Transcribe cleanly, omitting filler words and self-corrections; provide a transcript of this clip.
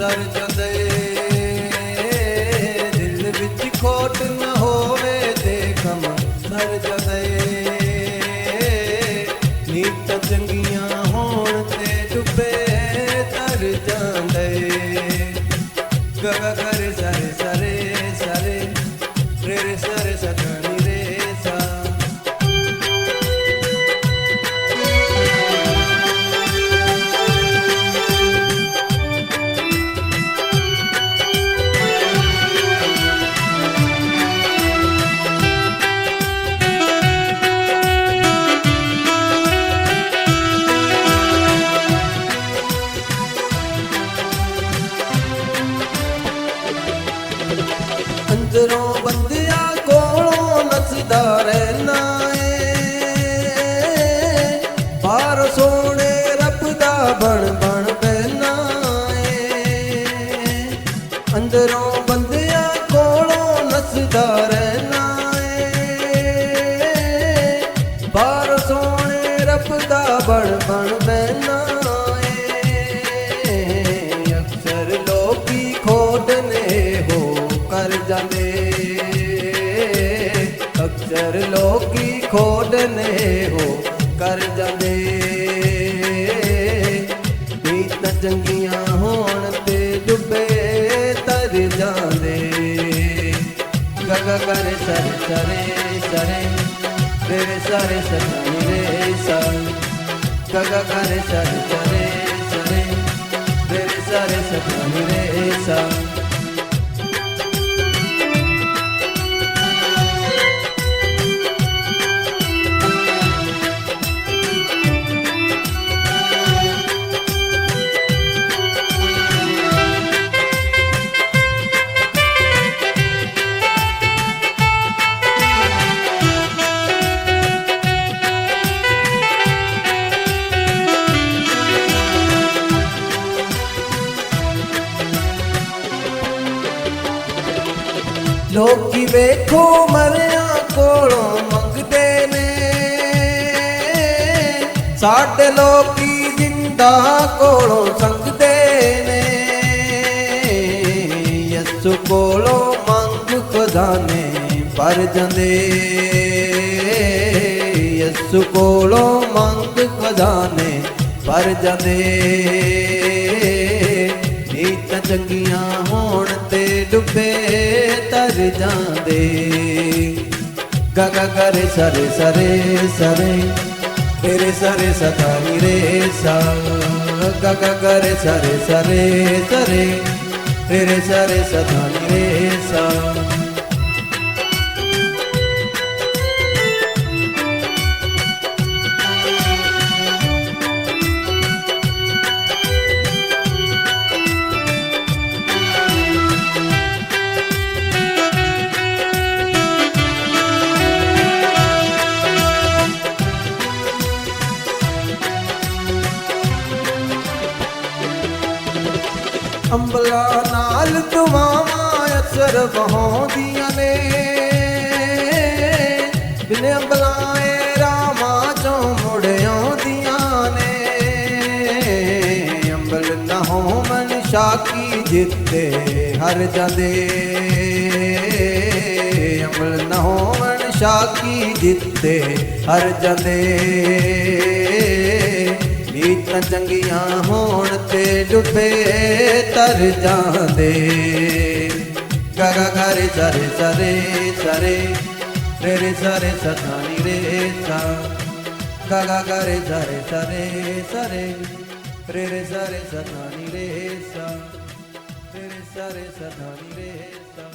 sir ਜਾਂਦੇ ਦਿਲ ਵਿੱਚ ਖੋਟ ਨਾ ਹੋਵੇ ਤੇ ਕੰਮ ਸਰ ਜਾਂਦੇ ਨੀਤਾਂ ਚੰਗੀਆਂ ਹੋਣ ਤੇ ਡੁੱਬੇ ਤਰ ਜਾਂਦੇ ਗਗਾ ਕਰੇ ਸਾਰੇ ਸਾਰੇ ਸਾਰੇ ਰੇ ਰੇ ਸਾਰੇ ਸਤਨੀ ਰੇ ਸਾ ਅੰਦਰੋਂ ਬੰਦਿਆਂ ਕੋਲੋਂ ਨੱਚਦਾ ਰਹਿਣਾ ਏ ਬਾਹਰ ਸੋਹਣੇ ਰੱਬ ਦਾ ਬਣ ਬਣ ਬਹਿਣਾ ਏ ਅੰਦਰੋਂ ਬੰਦਿਆਂ ਕੋਲੋਂ ਨੱਚਦਾ ਰਹਿਣਾ ਏ ਬਾਹਰ ਸੋਹਣੇ ਰੱਬ ਦਾ ਬਣ ਬਣ ਬਹਿਣਾ ਏ ਅਕਸਰ ਲੋਕੀ ਖੋਦਨੇ ਹੋ ਕਰ ਜਾਂਦੇ ਅਕਸਰ ਲੋਕੀ ਖੋਦਨੇ ਹੋ ਕਰ ਜਾਂਦੇ ਨੀਤਾਂ ਚੰਗੀਆਂ ਹੋਣ ਤੇ ਡੁੱਬੇ ਤਰ ਜਾਂਦੇ ਗਗਾ ਕਰੇ ਸਰੇ ਸਰੇ ਸਰੇ ਰੇ ਸਾਰੇ ਸਤਨੀ ਰੇ ਸਾ ਗਗਾ ਕਰੇ ਸਰੇ ਸਰੇ ਸਰੇ ਰੇ ਸਾਰੇ ਸਤਨੀ ਰੇ ਸਾ ਲੋਕੀ ਵੇਖੋ ਮਰਿਆਂ ਕੋਲੋਂ ਮੰਗਦੇ ਨੇ ਸਾਡੇ ਲੋਕੀ ਜਿੰਦਾ ਕੋਲੋਂ ਸੰਗਦੇ ਨੇ ਯਿਸੂ ਕੋਲੋਂ ਮੰਗ ਖਜ਼ਾਨੇ ਭਰ ਜਾਂਦੇ ਯਿਸੂ ਕੋਲੋਂ ਮੰਗ ਖਜ਼ਾਨੇ ਭਰ ਜਾਂਦੇ ਨੀਤਾਂ ਚੰਗੀਆਂ ਹੋਣ ਤੇ ਡੁੱਬੇ ਤਰ ਜਾਂਦੇ ਗਗਾ ਕਰੇ ਸਰੇ ਸਰੇ ਸਰੇ ਤੇਰੇ ਸਾਰੇ ਸਤਾਨੀ ਰੇ ਸਾ ਗਗਾ ਕਰੇ ਸਰੇ ਸਰੇ ਸਰੇ ਤੇਰੇ ਸਾਰੇ ਸਤਾਨੀ ਰੇ ਸਾ ਅੰਬਲਾ ਨਾਲ ਦੁਆਵਾਂ ਅਸਰ ਵਹਾਉਂਦੀਆਂ ਨੇ ਬਿਨ ਅੰਬਲਾਏ ਰਾਮਾਂ ਚੋਂ ਮੁੜ ਆਉਂਦੀਆਂ ਨੇ ਅੰਬਲ ਨਾ ਹੋਵਨ ਸ਼ਾਕੀ ਜਿੱਤੇ ਹਰ ਜਾਂਦੇ ਅੰਬਲ ਨਾ ਹੋਵਨ ਸ਼ਾਕੀ ਜਿੱਤੇ ਹਰ ਜਾਂਦੇ ਨੀਤਾਂ ਚੰਗੀਆਂ ਹੋਣ ਤੇ ਡੁੱਬੇ ਤਰ ਜਾਂਦੇ ਗਗਾ ਕਰੇ ਸਰੇ ਸਰੇ ਸਰੇ ਰੇ ਸਾਰੇ ਸਤਾਨੀ ਰੇ ਸਾ ਗਗਾ ਕਰੇ ਸਰੇ ਸਰੇ ਸਰੇ ਰੇ ਸਾਰੇ ਸਤਾਨੀ ਰੇ ਸਾ ਰੇ ਸਾਰੇ ਸਤਾਨੀ ਰੇ ਸਾ